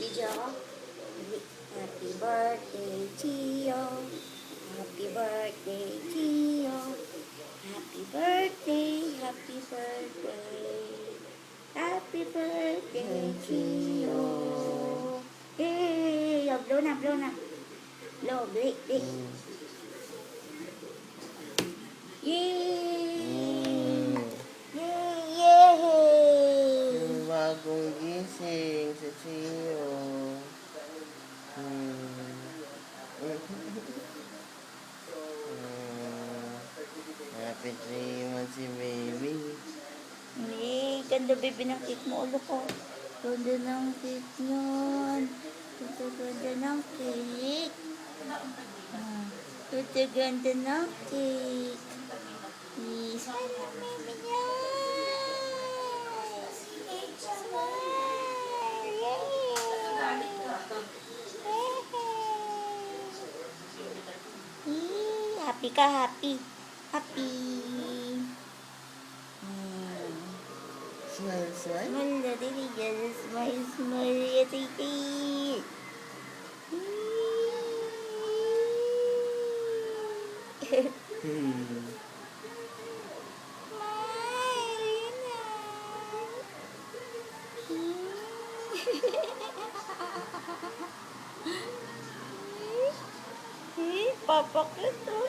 Video ako. Happy birthday, Gio. Happy birthday, Gio. Happy birthday, happy birthday. Happy birthday, Gio. Hey, blow na, blow na. Blow, blink, blink. Yay! Yay! Yay! Yung bagong gising sa Chio. Happy 3 months si baby. Yay! Ganda baby ng cake mo, ulo ko. Ganda ng cake yun. Ito ganda ng cake. Ito ganda ng cake. Yes. Smile na baby niya. Smile. Yay! Happy ka, happy. Happy. Smile, smile. Smile na baby niya. Smile, smile. Titi. Papa ko to.